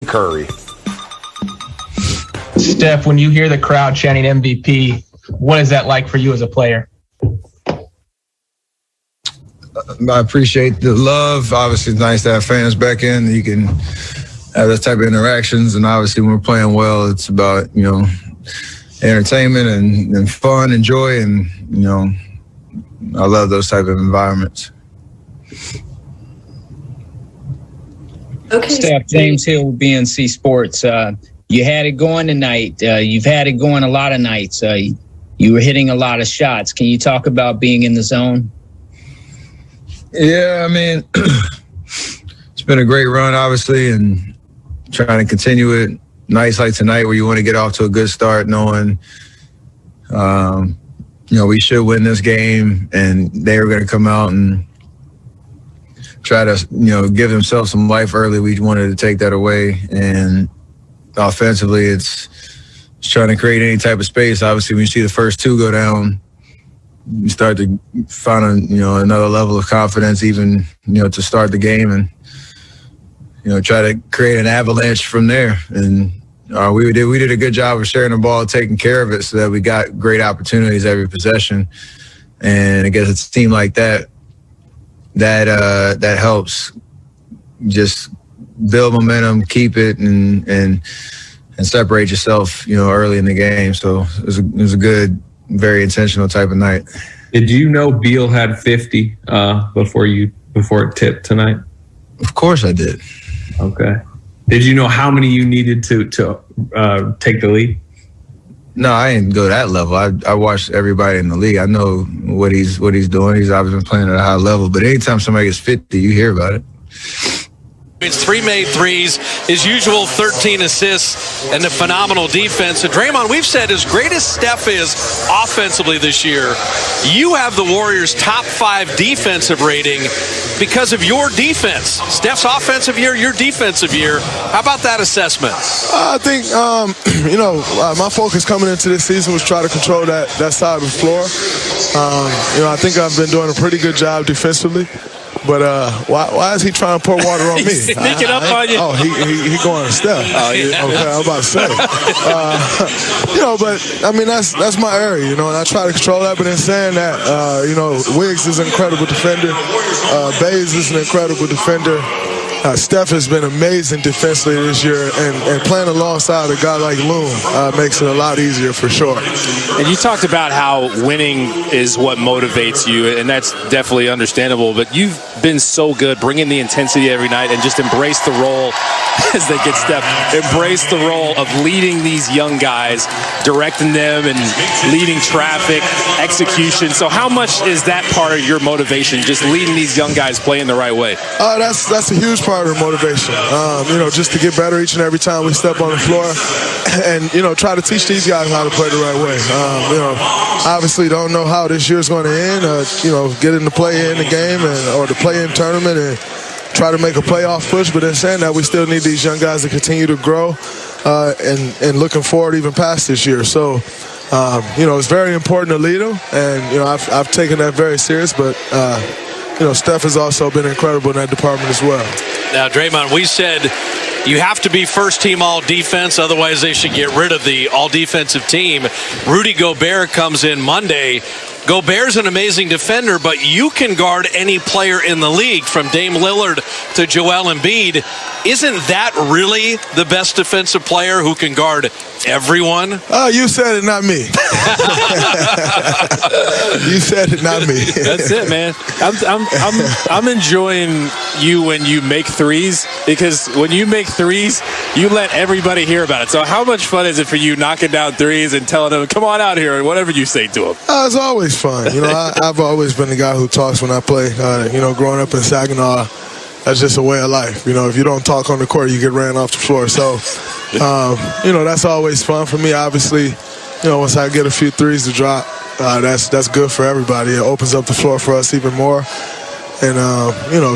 Curry. Steph, when you hear the crowd chanting MVP, what is that like for you as a player? I appreciate the love. Obviously, it's nice to have fans back in. You can have those type of interactions. And obviously, when we're playing well, it's about, entertainment and fun and joy. And, I love those type of environments. Okay. Steph, James Hill, BNC Sports. You had it going tonight. You've had it going a lot of nights. You were hitting a lot of shots. Can you talk about being in the zone? Yeah, it's been a great run, obviously, and trying to continue it. Nights like tonight where you want to get off to a good start knowing, we should win this game, and they were going to come out and try to, give themselves some life early. We wanted to take that away. And offensively, it's trying to create any type of space. Obviously, when you see the first two go down, you start to find another level of confidence even, to start the game and, try to create an avalanche from there. And we did a good job of sharing the ball, taking care of it so that we got great opportunities every possession. And I guess it's a team like that helps just build momentum, keep it, and separate yourself, early in the game. So it was a good, very intentional type of night. Did you know Beal had 50 before it tipped tonight? Of course I did. Okay. Did you know how many you needed to take the lead? No, I didn't go that level. I watched everybody in the league. I know what he's doing. He's obviously been playing at a high level. But anytime somebody gets 50, you hear about it. It's 3 made threes, his usual 13 assists, and a phenomenal defense. And Draymond, we've said as great as Steph is offensively this year, you have the Warriors' top 5 defensive rating because of your defense. Steph's offensive year, your defensive year. How about that assessment? I think, my focus coming into this season was try to control that side of the floor. I think I've been doing a pretty good job defensively. But why is he trying to pour water on me? He's sneaking up on you. Oh, he going to Steph. Oh, yeah. Okay, I'm about to say. But that's my area, and I try to control that. But in saying that, Wiggs is an incredible defender. Bays is an incredible defender. Steph has been amazing defensively this year, and playing alongside a guy like Loon makes it a lot easier for sure. And you talked about how winning is what motivates you, and that's definitely understandable, but you've been so good bringing the intensity every night and just embrace the role, as they get Steph, embrace the role of leading these young guys, directing them and leading traffic, execution. So how much is that part of your motivation, just leading these young guys playing the right way? That's a huge part of the motivation, just to get better each and every time we step on the floor and, try to teach these guys how to play the right way. Obviously don't know how this year's going to end, get in the play in the game or the play-in tournament and try to make a playoff push, but in saying that, we still need these young guys to continue to grow and looking forward even past this year. So, it's very important to lead them, and, I've taken that very serious, but Steph has also been incredible in that department as well. Now, Draymond, we said you have to be first-team all-defense, otherwise they should get rid of the all-defensive team. Rudy Gobert comes in Monday. Gobert's an amazing defender, but you can guard any player in the league, from Dame Lillard to Joel Embiid. Isn't that really the best defensive player who can guard everyone? Oh, you said it, not me. You said it, not me. That's it, man. I'm enjoying you when you make threes, because when you make threes, you let everybody hear about it. So how much fun is it for you knocking down threes and telling them, come on out here, and whatever you say to them? It's always fun. I've always been the guy who talks when I play. Growing up in Saginaw, that's just a way of life. If you don't talk on the court, you get ran off the floor. So, that's always fun for me. Obviously, once I get a few threes to drop, that's good for everybody. It opens up the floor for us even more. And,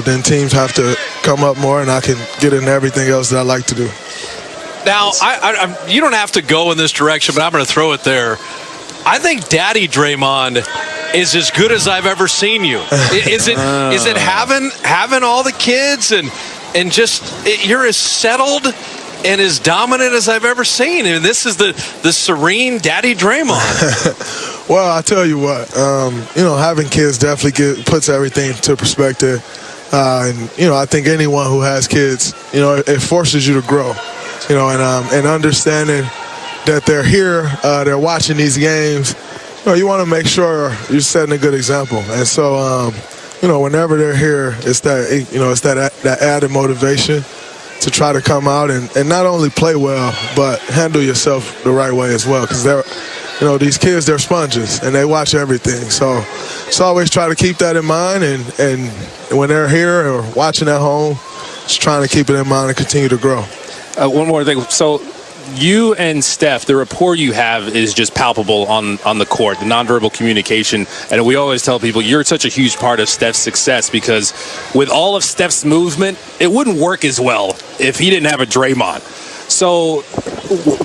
then teams have to come up more, and I can get into everything else that I like to do. Now, you don't have to go in this direction, but I'm going to throw it there. I think Daddy Draymond is as good as I've ever seen you. Is it having all the kids and just you're as settled and as dominant as I've ever seen. And this is the serene Daddy Draymond. Well, I tell you what, having kids definitely puts everything to perspective. And I think anyone who has kids, it forces you to grow, and understanding that they're here, they're watching these games. You want to make sure you're setting a good example. And so, whenever they're here, it's that added motivation to try to come out and not only play well, but handle yourself the right way as well. Because these kids, they're sponges and they watch everything. So just always try to keep that in mind. And when they're here or watching at home, just trying to keep it in mind and continue to grow. One more thing. So you and Steph, the rapport you have is just palpable on the court, the nonverbal communication. And we always tell people you're such a huge part of Steph's success because with all of Steph's movement, it wouldn't work as well if he didn't have a Draymond. So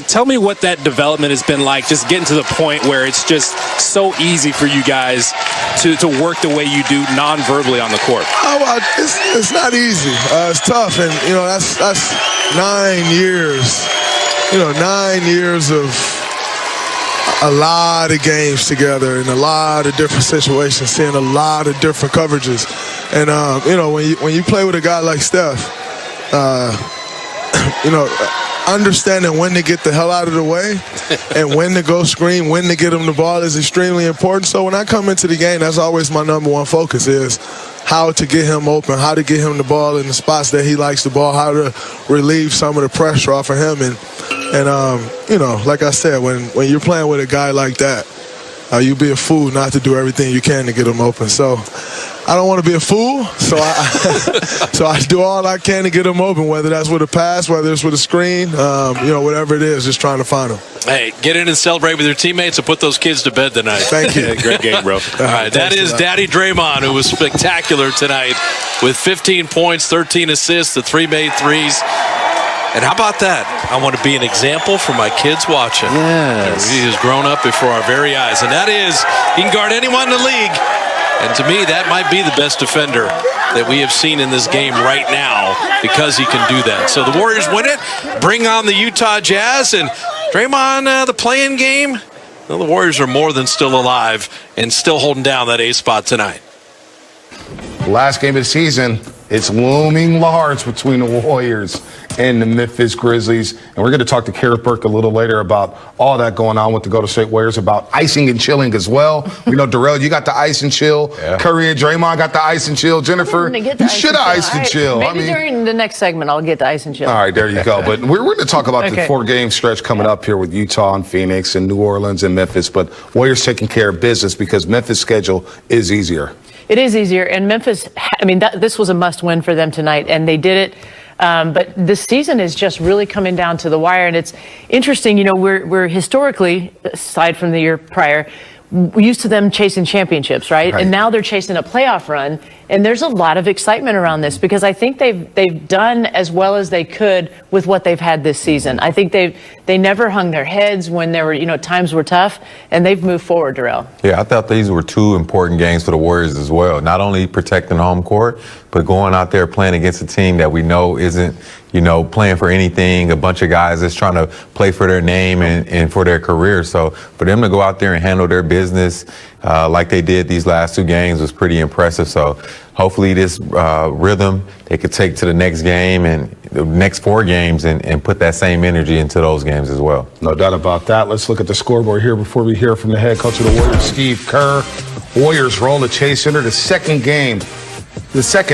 tell me what that development has been like, just getting to the point where it's just so easy for you guys to work the way you do non-verbally on the court. Oh, well, it's not easy. It's tough. And, that's 9 years. 9 years of a lot of games together in a lot of different situations, seeing a lot of different coverages. And, when you play with a guy like Steph, understanding when to get the hell out of the way and when to go screen, when to get him the ball is extremely important. So when I come into the game, that's always my number one focus is how to get him open, how to get him the ball in the spots that he likes the ball, how to relieve some of the pressure off of him. And like I said, when you're playing with a guy like that, you'd be a fool not to do everything you can to get him open. So I don't want to be a fool, so I do all I can to get him open, whether that's with a pass, whether it's with a screen, whatever it is, just trying to find him. Hey, get in and celebrate with your teammates and put those kids to bed tonight. Thank you. Great game, bro. All right, that is Daddy Draymond, who was spectacular tonight with 15 points, 13 assists, the 3 made threes. And how about that? I want to be an example for my kids watching. Yes. He has grown up before our very eyes. And that is, he can guard anyone in the league. And to me, that might be the best defender that we have seen in this game right now because he can do that. So the Warriors win it, bring on the Utah Jazz, and Draymond, the play-in game. Well, the Warriors are more than still alive and still holding down that A spot tonight. Last game of the season, it's looming large between the Warriors and the Memphis Grizzlies. And we're going to talk to Garrett Burke a little later about all that going on with the Golden State Warriors, about icing and chilling as well. We know, Darrell, you got the ice and chill. Yeah. Curry and Draymond got the ice and chill. Jennifer, you should have ice and chill. Maybe during the next segment, I'll get the ice and chill. All right, there you go. But we're going to talk about the 4-game stretch coming up here with Utah and Phoenix and New Orleans and Memphis. But Warriors taking care of business because Memphis' schedule is easier. It is easier, and Memphis, this was a must-win for them tonight, and they did it. But this season is just really coming down to the wire, and it's interesting. We're historically, aside from the year prior, we're used to them chasing championships, right? And now they're chasing a playoff run, and there's a lot of excitement around this because I think they've done as well as they could with what they've had this season. I think they never hung their heads when there were times were tough, and they've moved forward, Darrell. Yeah, I thought these were 2 important games for the Warriors as well. Not only protecting home court, but going out there playing against a team that we know isn't playing for anything, a bunch of guys that's trying to play for their name and for their career. So for them to go out there and handle their business like they did these last 2 games was pretty impressive. So hopefully this rhythm they could take to the next game and the next 4 games and put that same energy into those games as well. No doubt about that. Let's look at the scoreboard here before we hear from the head coach of the Warriors, Steve Kerr. Warriors roll to Chase Center, the second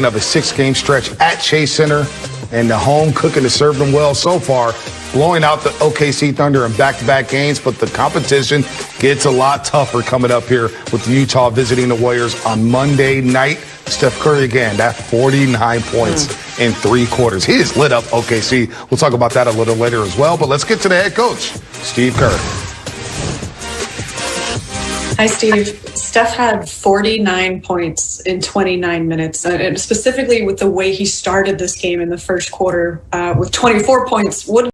of a 6-game stretch at Chase Center. And the home cooking has served them well so far, blowing out the OKC Thunder in back-to-back games. But the competition gets a lot tougher coming up here with Utah visiting the Warriors on Monday night. Steph Curry again, that 49 points in 3 quarters. He has lit up OKC. We'll talk about that a little later as well. But let's get to the head coach, Steve Kerr. Hi, Steve. Steph had 49 points in 29 minutes, and specifically with the way he started this game in the first quarter with 24 points. What